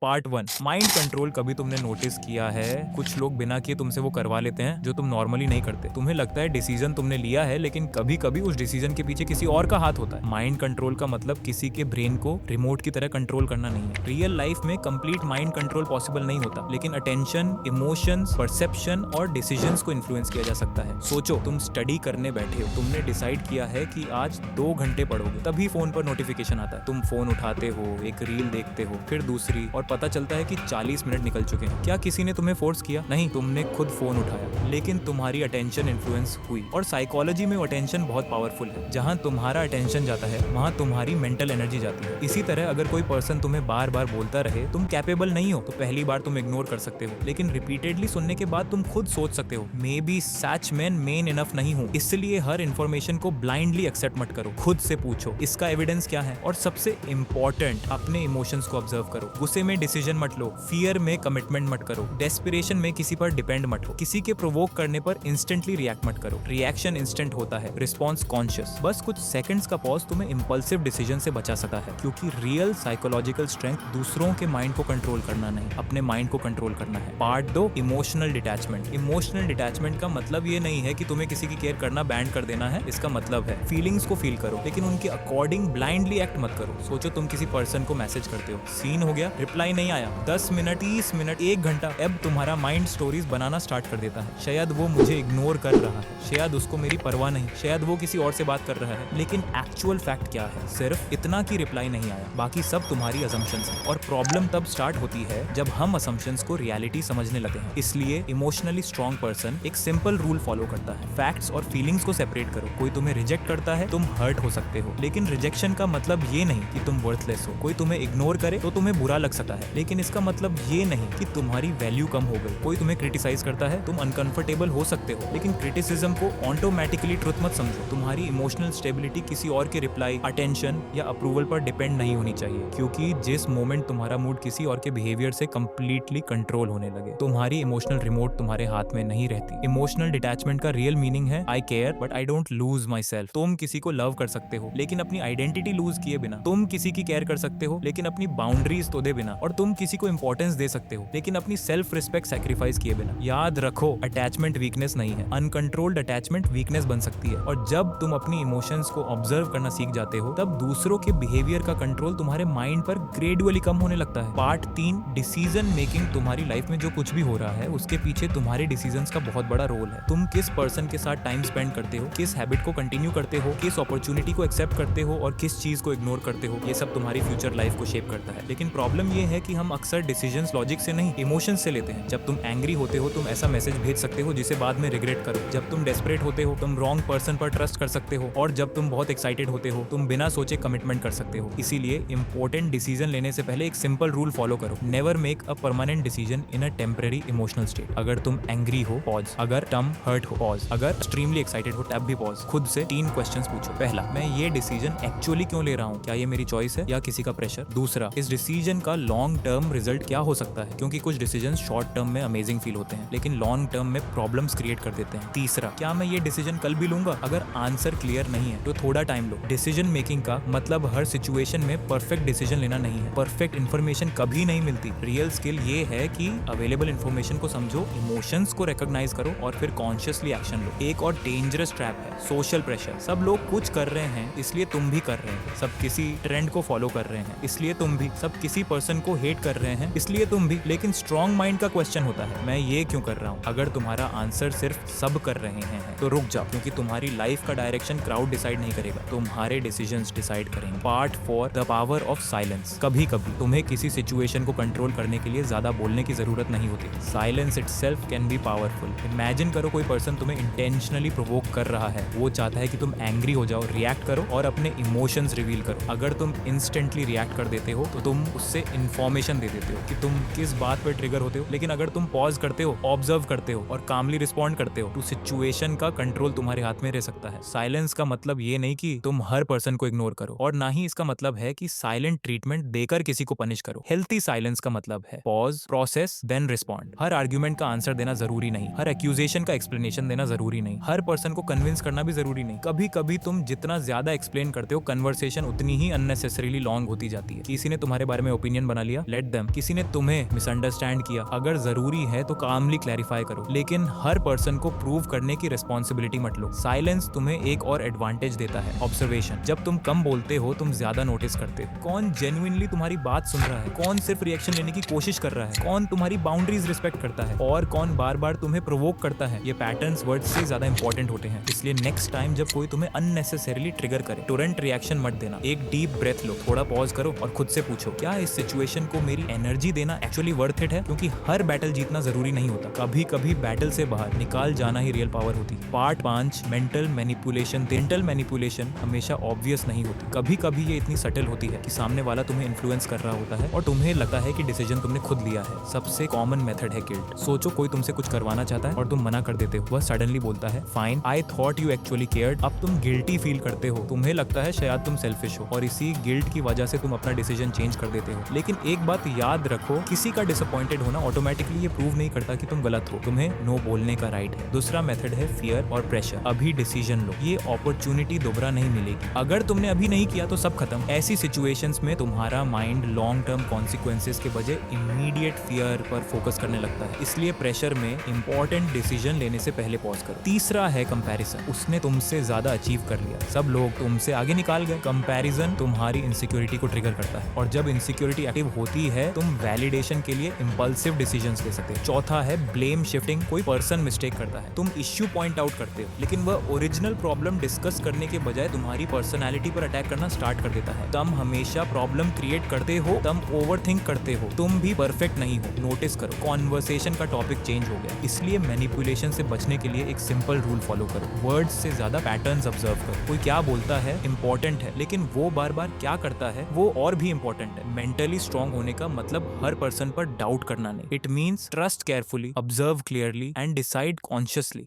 Part 1, mind control. कभी तुमने notice किया है कुछ लोग बिना किए तुमसे वो करवा लेते हैं जो तुम नॉर्मली नहीं करते। तुम्हें लगता है डिसीजन तुमने लिया है, लेकिन कभी कभी उस डिसीजन के पीछे किसी और का हाथ होता है। माइंड कंट्रोल का मतलब किसी के ब्रेन को रिमोट की तरह कंट्रोल करना नहीं है। रियल लाइफ में कंप्लीट माइंड कंट्रोल पॉसिबल नहीं होता, लेकिन अटेंशन, इमोशंस, परसेप्शन और डिसीजंस को इन्फ्लुएंस किया जा सकता है। सोचो, तुम स्टडी करने बैठे हो, तुमने डिसाइड किया है कि आज 2 घंटे पढ़ोगे, तभी फोन पर नोटिफिकेशन आता है। तुम फोन उठाते हो, एक रील देखते हो, फिर दूसरी, और पता चलता है कि 40 मिनट निकल चुके हैं। क्या किसी ने तुम्हें फोर्स किया? नहीं, तुमने खुद फोन उठाया, लेकिन तुम्हारी अटेंशन इन्फ्लुएंस हुई। और साइकोलॉजी में अटेंशन बहुत पावरफुल है। जहां तुम्हारा अटेंशन जाता है वहां तुम्हारी मेंटल एनर्जी जाती है। इसी तरह अगर कोई पर्सन तुम्हें बार बार बोलता रहे तुम कैपेबल नहीं हो, तो पहली बार तुम इग्नोर कर सकते हो, लेकिन रिपीटेडली सुनने के बाद तुम खुद सोच सकते हो, मे बी सच में मेन इनफ नहीं हूँ। इसलिए हर इंफॉर्मेशन को ब्लाइंडली एक्सेप्ट मत करो, खुद से पूछो इसका एविडेंस क्या है। और सबसे इंपॉर्टेंट, अपने इमोशंस को ऑब्जर्व करो। गुस्से में डिसीजन मत लो, फियर में कमिटमेंट मत करो, डेस्पिरेशन में किसी पर डिपेंड मत हो, किसी के प्रोवोक करने पर इंस्टेंटली रिएक्ट मत करो। रिएक्शन इंस्टेंट होता है, रिस्पॉन्स कॉन्शियस। बस कुछ सेकंड्स का पॉज तुम्हें इंपल्सिव डिसीजन से बचा सकता है, क्योंकि रियल साइकोलॉजिकल स्ट्रेंथ दूसरों के माइंड को कंट्रोल करना नहीं, अपने माइंड को कंट्रोल करना है। Part 2, emotional detachment. Emotional detachment का मतलब ये नहीं है कि तुम्हें किसी की केयर करना बैंड कर देना है। इसका मतलब है फीलिंग्स को फील करो, लेकिन उनके अकॉर्डिंग ब्लाइंडली एक्ट मत करो। सोचो, तुम किसी पर्सन को मैसेज करते हो, सीन हो गया, रिप्लाई नहीं आया, 10 मिनट, 30 मिनट, 1 घंटा, अब तुम्हारा माइंड स्टोरीज बनाना स्टार्ट कर देता है। शायद वो मुझे इग्नोर कर रहा है, शायद उसको मेरी परवाह नहीं, शायद वो किसी और से बात कर रहा है। लेकिन एक्चुअल फैक्ट क्या है? सिर्फ इतना कि रिप्लाई नहीं आया, बाकी सब तुम्हारी असम्पशंस हैं। और प्रॉब्लम तब स्टार्ट होती है जब हम असम्पशंस को रियलिटी समझने लगे हैं। इसलिए इमोशनली स्ट्रॉन्ग पर्सन एक सिंपल रूल फॉलो करता है, फैक्ट्स और फीलिंग्स को सेपरेट करो। कोई तुम्हें रिजेक्ट करता है, तुम हर्ट हो सकते हो, लेकिन रिजेक्शन का मतलब ये नहीं कि तुम वर्थलेस हो। कोई तुम्हें इग्नोर करे तो तुम्हें बुरा लग सकता है, लेकिन इसका मतलब ये नहीं कि तुम्हारी वैल्यू कम हो गई। कोई तुम्हें क्रिटिसाइज करता है, तुम अनकंफर्टेबल हो सकते हो, लेकिन क्रिटिसिज्म को ऑटोमेटिकली ट्रुथ मत समझो। तुम्हारी इमोशनल स्टेबिलिटी किसी और के रिप्लाई, अटेंशन या अप्रूवल पर डिपेंड नहीं होनी चाहिए, क्योंकि जिस मोमेंट तुम्हारा मूड किसी और के बिहेवियर से कंप्लीटली कंट्रोल होने लगे, तुम्हारी इमोशनल रिमोट तुम्हारे हाथ में नहीं रहती। इमोशनल डिटैचमेंट का रियल मीनिंग है, I care but I don't lose myself. तुम किसी को लव कर सकते हो, लेकिन अपनी आइडेंटिटी लूज किए बिना। तुम किसी की केयर कर सकते हो, लेकिन अपनी बाउंड्रीज तोड़े बिना। और तुम किसी को इंपॉर्टेंस दे सकते हो, लेकिन अपनी सेल्फ रिस्पेक्ट सैक्रिफाइस किए बिना। याद रखो, अटैचमेंट वीकनेस नहीं है, अनकंट्रोल्ड अटैचमेंट वीकनेस बन सकती है। और जब तुम अपनी इमोशंस को ऑब्जर्व करना सीख जाते हो, तब दूसरों के बिहेवियर का कंट्रोल तुम्हारे माइंड पर ग्रेजुअली कम होने लगता है। Part 3, decision making. तुम्हारी लाइफ में जो कुछ भी हो रहा है उसके पीछे तुम्हारे डिसीजंस का बहुत बड़ा रोल है। तुम किस पर्सन के साथ टाइम स्पेंड करते हो, किस हैबिट को कंटिन्यू करते हो, किस अपॉर्चुनिटी को एक्सेप्ट करते हो और किस चीज को इग्नोर करते हो, ये सब तुम्हारी फ्यूचर लाइफ को शेप करता है। लेकिन प्रॉब्लम ये है कि हम अक्सर डिसीजंस लॉजिक से नहीं, इमोशन से लेते हैं। जब तुम एंग्री होते हो, तुम ऐसा मैसेज भेज सकते हो जिसे बाद में रिग्रेट करो। जब तुम डेस्परेट होते हो, तुम रॉन्ग पर्सन पर ट्रस्ट कर सकते हो। और जब तुम बहुत एक्साइटेड होते हो, तुम बिना सोचे कमिटमेंट कर सकते हो। इसीलिए इंपॉर्टेंट डिसीजन लेने से पहले एक सिंपल रूल फॉलो करो, never make a permanent decision in a temporary emotional state. अगर तुम एंग्री हो, पॉज। अगर तुम हर्ट हो, पॉज। अगर एक्सट्रीमली एक्साइटेड हो, तब भी पॉज। खुद से 3 क्वेश्चंस पूछो। पहला, मैं ये डिसीजन एक्चुअली क्यों ले रहा हूँ? क्या ये मेरी चॉइस है या किसी का प्रेशर? दूसरा, इस डिसीजन का लॉन्ग टर्म रिजल्ट क्या हो सकता है? क्योंकि कुछ डिसीजन शॉर्ट टर्म में अमेजिंग फील होते हैं, लेकिन लॉन्ग टर्म में प्रॉब्लम्स क्रिएट कर देते हैं। तीसरा, क्या मैं ये डिसीजन कल भी लूंगा? अगर आंसर क्लियर नहीं है तो थोड़ा टाइम लो। डिसीजन मेकिंग का मतलब हर सिचुएशन में परफेक्ट डिसीजन लेना नहीं है। परफेक्ट इन्फॉर्मेशन कभी नहीं मिलती। रियल स्किल ये है कि अवेलेबल इन्फॉर्मेशन को समझो, इमोशंस को रिकॉग्नाइज करो और फिर कॉन्शियसली एक्शन लो। एक और डेंजरस ट्रैप है सोशल प्रेशर। सब लोग कुछ कर रहे हैं इसलिए तुम भी कर रहे हो। सब किसी ट्रेंड को फॉलो कर रहे हैं इसलिए तुम भी। सब किसी पर्सन को हेट कर रहे हैं इसलिए तुम भी। लेकिन स्ट्रॉन्ग माइंड का क्वेश्चन होता है, मैं ये क्यों कर रहा हूँ? अगर तुम्हारा आंसर सिर्फ सब कर रहे हैं तो रुक जाओ, क्योंकि तुम्हारी लाइफ का डायरेक्शन क्राउड डिसाइड नहीं करेगा, तुम्हारे डिसीजंस डिसाइड करेंगे। Part 4, the power of silence. कभी कभी तुम्हें किसी सिचुएशन को कंट्रोल करने के लिए ज्यादा बोलने की जरूरत नहीं होती। Silence itself can be powerful. Imagine करो, कोई पर्सन तुम्हें इंटेंशनली प्रोवोक कर रहा है। वो चाहता है कि तुम एंग्री हो जाओ, रिएक्ट करो और अपने इमोशंस रिवील करो। अगर तुम इंस्टेंटली रिएक्ट कर देते हो तो तुम उससे इंफॉर्मेशन दे देते हो कि तुम किस बात पर ट्रिगर होते हो। लेकिन अगर तुम पॉज करते हो, ऑब्जर्व करते हो और कामली रिस्पॉन्ड करते हो, तो सिचुएशन का कंट्रोल तुम्हारे हाथ में रह सकता है। साइलेंस का मतलब ये नहीं कि तुम हर पर्सन को इग्नोर करो, और ना ही इसका मतलब है कि साइलेंट ट्रीटमेंट देकर किसी को पनिश करो। हेल्थी साइलेंस का मतलब है पॉज, प्रोसेस, देन रिस्पॉन्ड। हर आर्ग्यूमेंट का आंसर देना जरूरी नहीं, हर एक्यूजेशन का एक्सप्लेनेशन देना जरूरी नहीं, हर पर्सन को कन्विंस करना भी जरूरी नहीं। कभी कभी तुम जितना ज्यादा एक्सप्लेन करते हो, कन्वर्सेशन उतनी ही अननेसेसरीली लॉन्ग होती जाती है। किसी ने तुम्हारे बारे में ओपिनियन बना लिया, लिया, लेट देम। किसी ने तुम्हें मिसअंडरस्टैंड किया, अगर जरूरी है तो कामली क्लैरिफाई करो, लेकिन हर पर्सन को प्रूव करने की रिस्पॉन्सिबिलिटी मत लो। साइलेंस तुम्हें एक और एडवांटेज देता है, ऑब्जर्वेशन। जब तुम कम बोलते हो तुम ज्यादा नोटिस करते हो कौन जेन्युइनली तुम्हारी बात सुन रहा है, कौन सिर्फ रिएक्शन लेने की कोशिश कर रहा है, कौन तुम्हारी बाउंड्रीज रिस्पेक्ट करता है और कौन बार बार तुम्हें प्रोवोक करता है। ये पैटर्न्स वर्ड्स से ज्यादा इंपॉर्टेंट होते हैं। इसलिए नेक्स्ट टाइम जब कोई तुम्हें अननेसेसरीली ट्रिगर करे, तुरंत रिएक्शन मत देना। एक डीप ब्रेथ लो, थोड़ा पॉज करो और खुद से पूछो, क्या इस सिचुएशन को मेरी एनर्जी देना एक्चुअली वर्थ इट है? क्योंकि हर बैटल जीतना जरूरी नहीं होता, कभी कभी बैटल से बाहर निकाल जाना ही रियल पावर होती है। Part 5, mental manipulation. Mental manipulation हमेशा ऑब्वियस नहीं होती, कभी कभी ये इतनी सटल होती है कि सामने वाला तुम्हें इन्फ्लुएंस कर रहा होता है और तुम्हें लगता है कि डिसीजन तुमने खुद लिया है। सबसे कॉमन मेथड है गिल्ट। सोचो कोई तुमसे कुछ करवाना चाहता है और तुम मना कर देते हो। वह सडनली बोलता है, fine, I thought you actually cared. अब तुम गिल्टी फील करते हो, तुम्हें लगता है शायद तुम सेल्फिश हो और इसी गिल्ट की वजह से तुम अपना डिसीजन चेंज कर देते हो। लेकिन एक बात याद रखो, किसी का डिसअपॉइंटेड होना ऑटोमेटिकली ये प्रूव नहीं करता कि तुम गलत हो। तुम्हें नो बोलने का राइट है। दूसरा मेथड है फियर और प्रेशर। अभी डिसीजन लो, ये अपॉर्चुनिटी दोबारा नहीं मिलेगी। अगर तुमने अभी नहीं किया तो सब खत्म। ऐसी सिचुएशंस में तुम्हारा माइंड लॉन्ग टर्म कॉन्सिक्वेंसेस के बजाय इमीडिएट फियर पर फोकस करने लगता है। इसलिए प्रेशर में इंपॉर्टेंट डिसीजन लेने से पहले पॉज करो। तीसरा है कंपैरिजन। उसने तुमसे ज्यादा अचीव कर लिया, सब लोग तुमसे आगे निकाल गए। कंपैरिजन तुम्हारी इनसिक्योरिटी को ट्रिगर करता है और जब इनसिक्योरिटी एक्टिव होती है तुम वैलिडेशन के लिए इंपल्सिव डिसीजंस ले सकते हो। चौथा है ब्लेम शिफ्टिंग। कोई पर्सन मिस्टेक करता है, तुम इश्यू पॉइंट आउट करते हो, लेकिन वह ओरिजिनल प्रॉब्लम डिस्कस करने के बजाय तुम्हारी पर्सनैलिटी पर अटैक करना स्टार्ट कर देता है। तुम हमेशा प्रॉब्लम क्रिएट करते हो, तुम ओवरथिंक करते हो, तुम भी परफेक्ट नहीं हो। नोटिस करो, कॉन्वर्सेशन का टॉपिक चेंज हो गया। इसलिए मैनिपुलेशन से बचने के लिए एक सिंपल रूल फॉलो करो, वर्ड्स से ज्यादा पैटर्न्स ऑब्जर्व करो। कोई क्या बोलता है इंपॉर्टेंट है, लेकिन वो बार बार क्या करता है वो और भी इंपॉर्टेंट है। मेंटली स्ट्रांग होने का मतलब हर पर्सन पर डाउट करना नहीं। It means trust carefully, observe clearly and decide consciously.